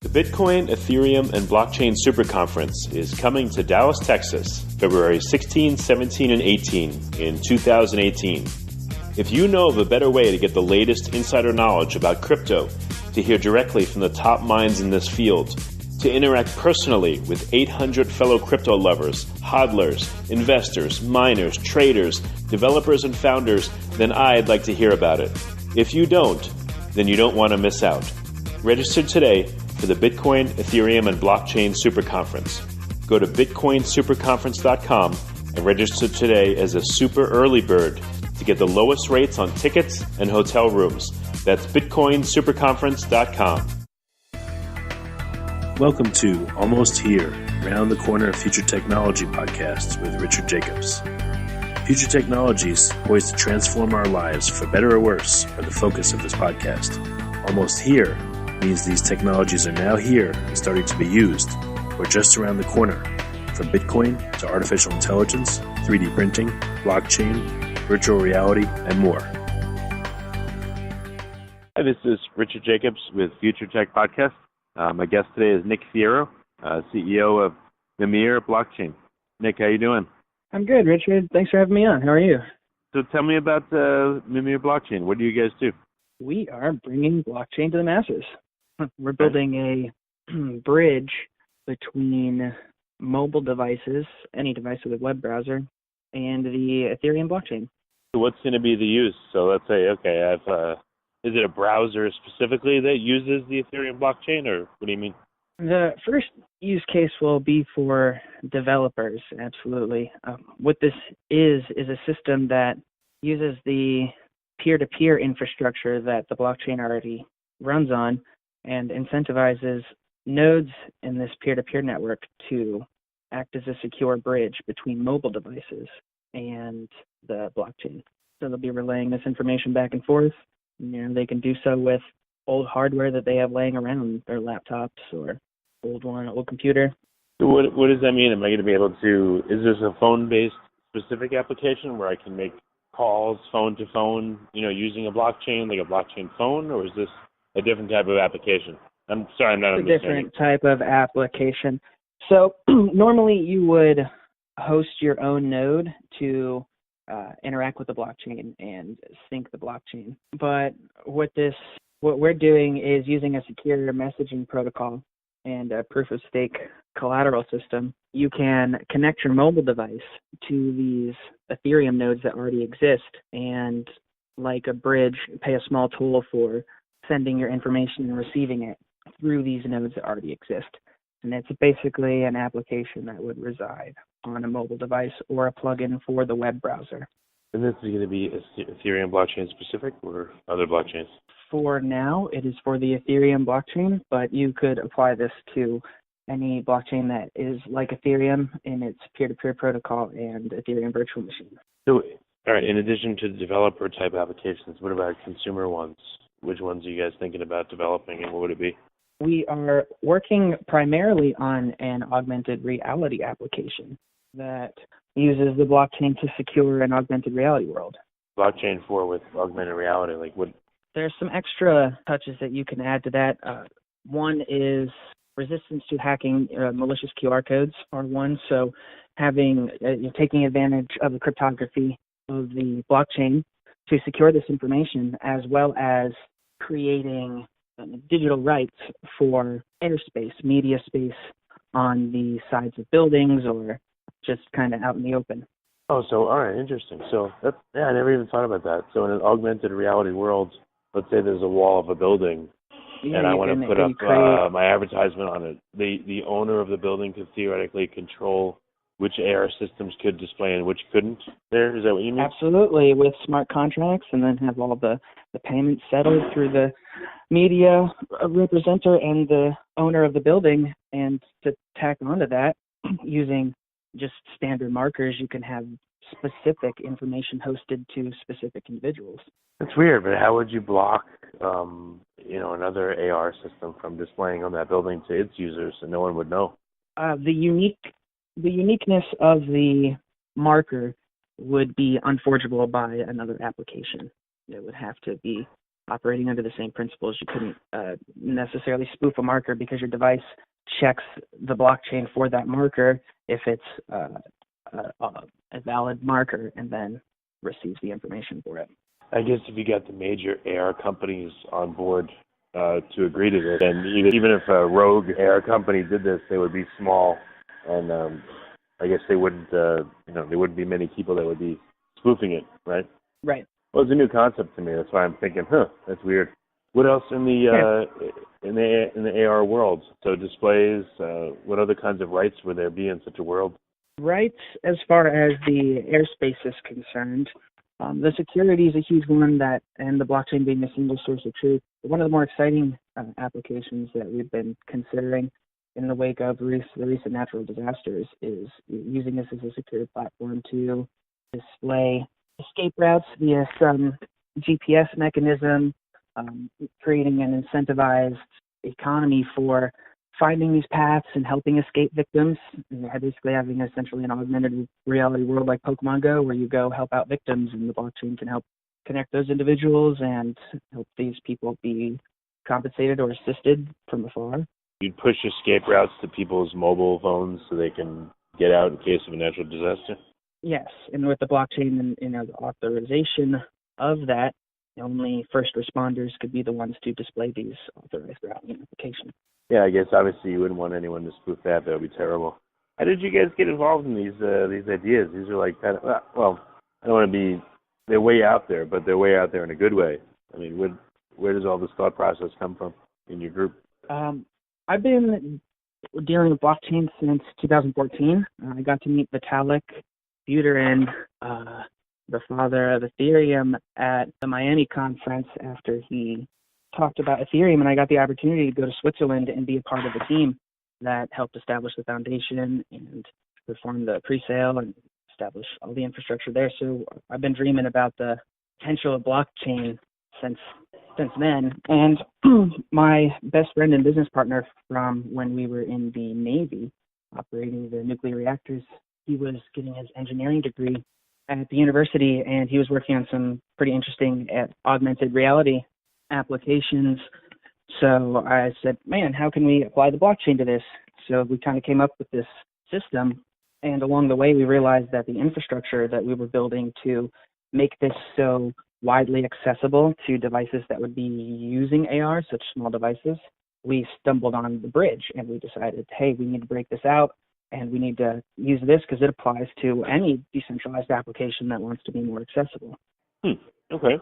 The Bitcoin, Ethereum, and Blockchain Super Conference is coming to Dallas, Texas, February 16, 17, and 18 in 2018. If you know of a better way to get the latest insider knowledge about crypto, to hear directly from the top minds in this field, to interact personally with 800 fellow crypto lovers, hodlers, investors, miners, traders, developers, and founders, then I'd like to hear about it. If you don't, then you don't want to miss out. Register today for the Bitcoin, Ethereum, and Blockchain Super Conference. Go to bitcoinsuperconference.com and register today as a super early bird to get the lowest rates on tickets and hotel rooms. That's bitcoinsuperconference.com. Welcome to Almost Here, Round the Corner Future Technology podcast with Richard Jacobs. Future technologies poised to transform our lives for better or worse are the focus of this podcast. Almost here means these technologies are now here and starting to be used, or just around the corner, from Bitcoin to artificial intelligence, 3D printing, blockchain, virtual reality, and more. Hi, this is Richard Jacobs with Future Tech Podcast. My guest today is Nick Fierro, CEO of Mimir Blockchain. Nick, how you doing? I'm good, Richard. Thanks for having me on. How are you? So tell me about Mimir Blockchain. What do you guys do? We are bringing blockchain to the masses. We're building a bridge between mobile devices, any device with a web browser, and the Ethereum blockchain. So what's going to be the use? So let's say, okay, is it a browser specifically that uses the Ethereum blockchain, or what do you mean? The first use case will be for developers, absolutely. What this is a system that uses the peer-to-peer infrastructure that the blockchain already runs on and incentivizes nodes in this peer-to-peer network to act as a secure bridge between mobile devices and the blockchain. So they'll be relaying this information back and forth. They can do so with old hardware that they have laying around, their laptops or old computer. So what does that mean? Am I going to be able to, is this a phone-based specific application where I can make calls phone to phone, using a blockchain, like a blockchain phone, or is this a different type of application? I'm sorry, I'm not understanding. A different type of application. So normally you would host your own node to interact with the blockchain and sync the blockchain. But what we're doing is using a secure messaging protocol and a proof of stake collateral system. You can connect your mobile device to these Ethereum nodes that already exist and, like a bridge, pay a small toll for sending your information and receiving it through these nodes that already exist. And it's basically an application that would reside on a mobile device or a plugin for the web browser. And this is going to be Ethereum blockchain specific or other blockchains? For now, it is for the Ethereum blockchain, but you could apply this to any blockchain that is like Ethereum in its peer-to-peer protocol and Ethereum virtual machine. So, all right, in addition to developer type applications, what about consumer ones? Which ones are you guys thinking about developing, and what would it be? We are working primarily on an augmented reality application that uses the blockchain to secure an augmented reality world. Blockchain for with augmented reality, like what? There's some extra touches that you can add to that. One is resistance to hacking malicious QR codes are one. So taking advantage of the cryptography of the blockchain to secure this information, as well as creating digital rights for airspace, media space on the sides of buildings or just kind of out in the open. Oh, so all right, interesting. So I never even thought about that. So in an augmented reality world, let's say there's a wall of a building, and I want to put up my advertisement on it. The owner of the building could theoretically control which AR systems could display and which couldn't there? Is that what you mean? Absolutely, with smart contracts, and then have all the payments settled through the media representer and the owner of the building. And to tack onto that, using just standard markers, you can have specific information hosted to specific individuals. That's weird, but how would you block, another AR system from displaying on that building to its users and no one would know? The uniqueness of the marker would be unforgeable by another application. It would have to be operating under the same principles. You couldn't necessarily spoof a marker because your device checks the blockchain for that marker if it's a valid marker and then receives the information for it. I guess if you got the major AR companies on board to agree to this, and even if a rogue AR company did this, they would be small, and I guess they wouldn't, there wouldn't be many people that would be spoofing it, right? Right. Well, it's a new concept to me. That's why I'm thinking, that's weird. What else in the AR world? So displays. What other kinds of rights would there be in such a world? Rights, as far as the airspace is concerned, the security is a huge one, and the blockchain being a single source of truth. One of the more exciting applications that we've been considering in the wake of the recent natural disasters is using this as a secure platform to display escape routes via some GPS mechanism, creating an incentivized economy for finding these paths and helping escape victims. And basically having essentially an augmented reality world like Pokemon Go, where you go help out victims, and the blockchain can help connect those individuals and help these people be compensated or assisted from afar. You'd push escape routes to people's mobile phones so they can get out in case of a natural disaster? Yes, and with the blockchain and the authorization of that, only first responders could be the ones to display these authorized routing applications. Yeah, I guess obviously you wouldn't want anyone to spoof that. That would be terrible. How did you guys get involved in these ideas? These are like kind of, I don't want to be, they're way out there, but they're way out there in a good way. I mean, where does all this thought process come from in your group? I've been dealing with blockchain since 2014. I got to meet Vitalik Buterin, the father of Ethereum, at the Miami conference after he talked about Ethereum, and I got the opportunity to go to Switzerland and be a part of the team that helped establish the foundation and perform the pre-sale and establish all the infrastructure there. So I've been dreaming about the potential of blockchain since then. And my best friend and business partner from when we were in the Navy operating the nuclear reactors, he was getting his engineering degree at the university, and he was working on some pretty interesting augmented reality applications. So I said, man, how can we apply the blockchain to this? So we kind of came up with this system, and along the way we realized that the infrastructure that we were building to make this so widely accessible to devices that would be using AR, such small devices, we stumbled on the bridge, and we decided, hey, we need to break this out, and we need to use this because it applies to any decentralized application that wants to be more accessible. Okay.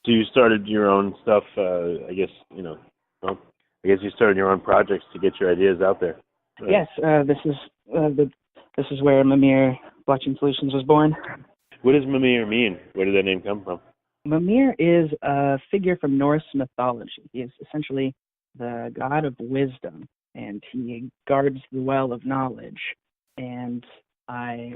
So you started your own stuff, I guess you started your own projects to get your ideas out there. Right. Yes, this is where Mimir Blockchain Solutions was born. What does Mimir mean? Where did that name come from? Mimir is a figure from Norse mythology. He is essentially the god of wisdom, and he guards the well of knowledge. And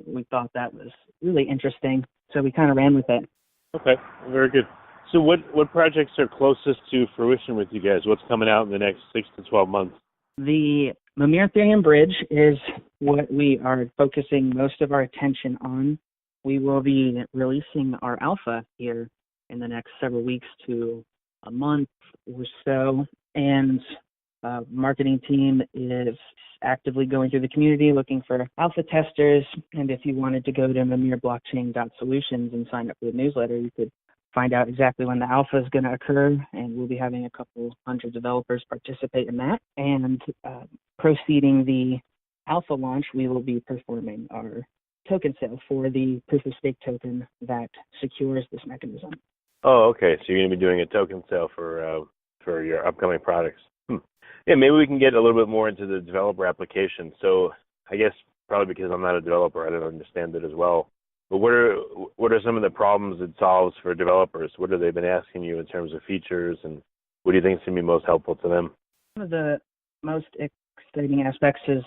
we thought that was really interesting, so we kind of ran with it. Okay, very good. So what projects are closest to fruition with you guys? What's coming out in the next 6 to 12 months? The Mimir Ethereum Bridge is what we are focusing most of our attention on. We will be releasing our alpha here in the next several weeks to a month or so, and marketing team is actively going through the community looking for alpha testers. And if you wanted to go to mimirblockchain.solutions and sign up for the newsletter, you could find out exactly when the alpha is going to occur, and we'll be having a couple hundred developers participate in that. And proceeding the alpha launch, we will be performing our token sale for the proof of stake token that secures this mechanism. Oh, okay. So you're going to be doing a token sale for your upcoming products. Yeah, maybe we can get a little bit more into the developer application. So I guess probably because I'm not a developer, I don't understand it as well. But what are some of the problems it solves for developers? What have they been asking you in terms of features, and what do you think is going to be most helpful to them? One of the most exciting aspects is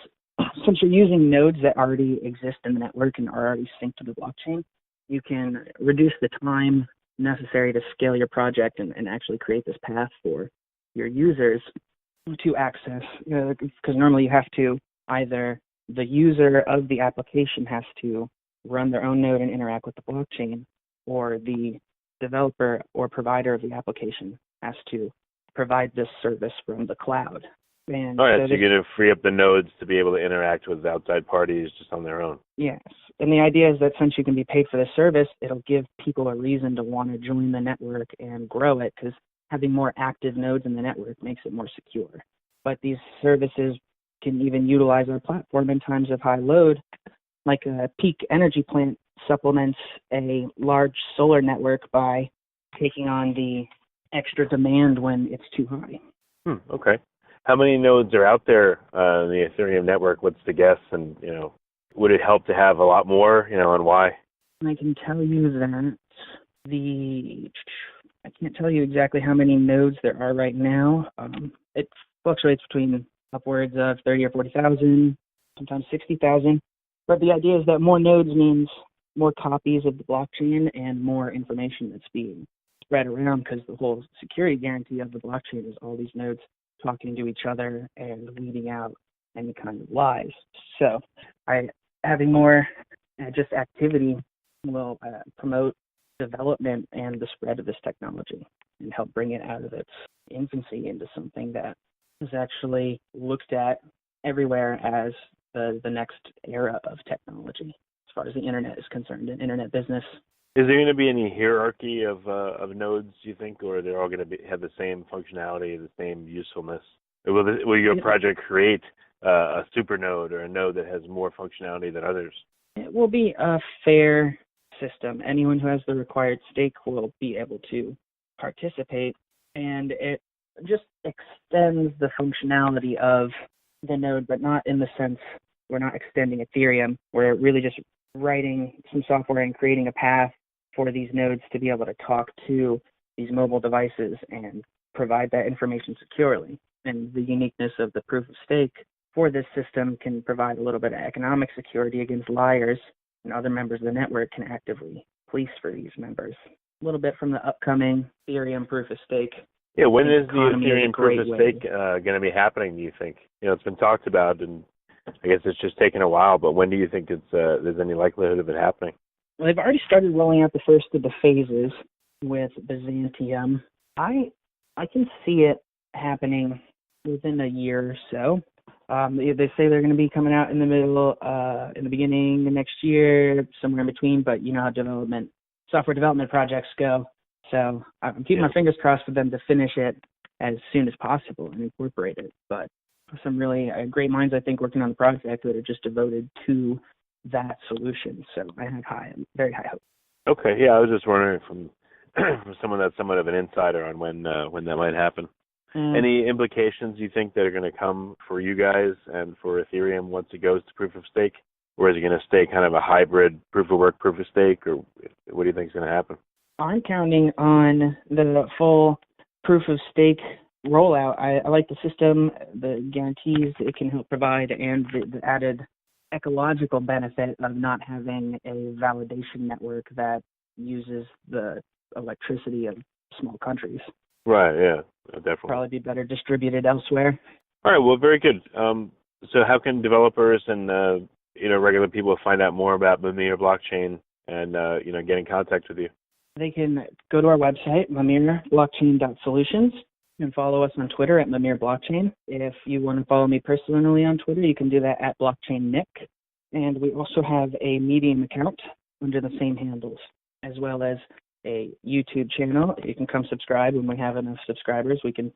since you're using nodes that already exist in the network and are already synced to the blockchain, you can reduce the time necessary to scale your project and actually create this path for your users to access. Because normally you have to either the user of the application has to run their own node and interact with the blockchain, or the developer or provider of the application has to provide this service from the cloud. And all right, so you're going to free up the nodes to be able to interact with outside parties just on their own. Yes. And the idea is that since you can be paid for the service, it'll give people a reason to want to join the network and grow it, because having more active nodes in the network makes it more secure. But these services can even utilize our platform in times of high load, like a peak energy plant supplements a large solar network by taking on the extra demand when it's too high. Okay. How many nodes are out there in the Ethereum network? What's the guess? And, would it help to have a lot more, and why? I can tell you that I can't tell you exactly how many nodes there are right now. It fluctuates between upwards of 30 or 40,000, sometimes 60,000. But the idea is that more nodes means more copies of the blockchain and more information that's being spread around, because the whole security guarantee of the blockchain is all these nodes talking to each other and weeding out any kind of lies. So having more just activity will promote development and the spread of this technology and help bring it out of its infancy into something that is actually looked at everywhere as the next era of technology as far as the internet is concerned, and internet business. Is there going to be any hierarchy of nodes, you think, or they're all going to have the same functionality, the same usefulness? Will your project create a super node or a node that has more functionality than others? It will be a fair system. Anyone who has the required stake will be able to participate, and it just extends the functionality of the node, but not in the sense we're not extending Ethereum. We're really just writing some software and creating a path for these nodes to be able to talk to these mobile devices and provide that information securely. And the uniqueness of the proof of stake for this system can provide a little bit of economic security against liars, and other members of the network can actively police for these members. A little bit from the upcoming Ethereum proof of stake. Yeah, when is the Ethereum proof of stake going to be happening, do you think? It's been talked about, and I guess it's just taken a while, but when do you think there's any likelihood of it happening? Well, they've already started rolling out the first of the phases with Byzantium. I can see it happening within a year or so. They say they're going to be coming out in the beginning of next year, somewhere in between, but you know how software development projects go. So I'm keeping my fingers crossed for them to finish it as soon as possible and incorporate it. But some really great minds, I think, working on the project that are just devoted to that solution. So I have very high hopes. Okay, yeah, I was just wondering from someone that's somewhat of an insider on when that might happen. Any implications you think that are going to come for you guys and for Ethereum once it goes to proof of stake? Or is it going to stay kind of a hybrid proof of work, proof of stake? Or what do you think is going to happen? I'm counting on the full proof of stake rollout. I like the system, the guarantees it can help provide, and the added ecological benefit of not having a validation network that uses the electricity of small countries. Right, yeah, definitely. Probably be better distributed elsewhere. All right, well, very good. So how can developers and regular people find out more about Mimir Blockchain and get in contact with you? They can go to our website, mimirblockchain.solutions, and follow us on Twitter at Mimir Blockchain. If you want to follow me personally on Twitter, you can do that at BlockchainNick. And we also have a Medium account under the same handles, as well as a YouTube channel. You can come subscribe when we have enough subscribers. We can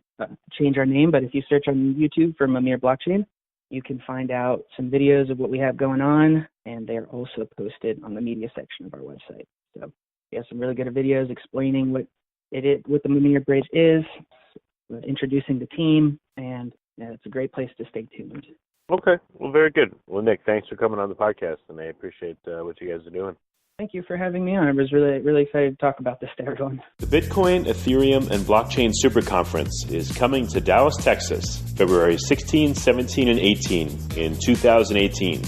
change our name, but if you search on YouTube for Mimir Blockchain, you can find out some videos of what we have going on, and they're also posted on the media section of our website. So we have some really good videos explaining what the Mimir Bridge is, introducing the team, and it's a great place to stay tuned. Okay, well, very good. Well, Nick, thanks for coming on the podcast, and I appreciate what you guys are doing. Thank you for having me on. I was really, really excited to talk about this to everyone. The Bitcoin, Ethereum, and Blockchain Super Conference is coming to Dallas, Texas, February 16, 17, and 18 in 2018.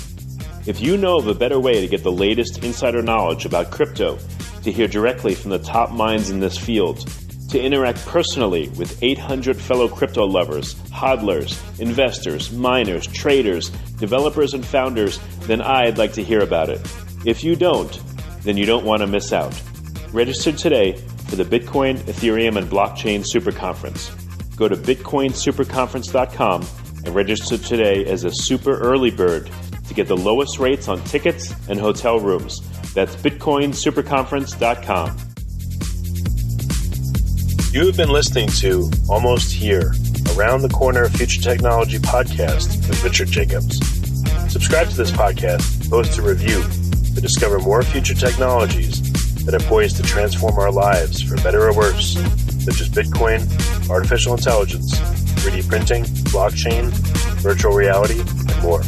If you know of a better way to get the latest insider knowledge about crypto, to hear directly from the top minds in this field, to interact personally with 800 fellow crypto lovers, hodlers, investors, miners, traders, developers, and founders, then I'd like to hear about it. If you don't, then you don't want to miss out. Register today for the Bitcoin, Ethereum, and Blockchain Super Conference. Go to bitcoinsuperconference.com and register today as a super early bird to get the lowest rates on tickets and hotel rooms. That's bitcoinsuperconference.com. You have been listening to Almost Here, Around the Corner of Future Technology podcast with Richard Jacobs. Subscribe to this podcast, post a review to discover more future technologies that are poised to transform our lives for better or worse, such as Bitcoin, artificial intelligence, 3D printing, blockchain, virtual reality, and more.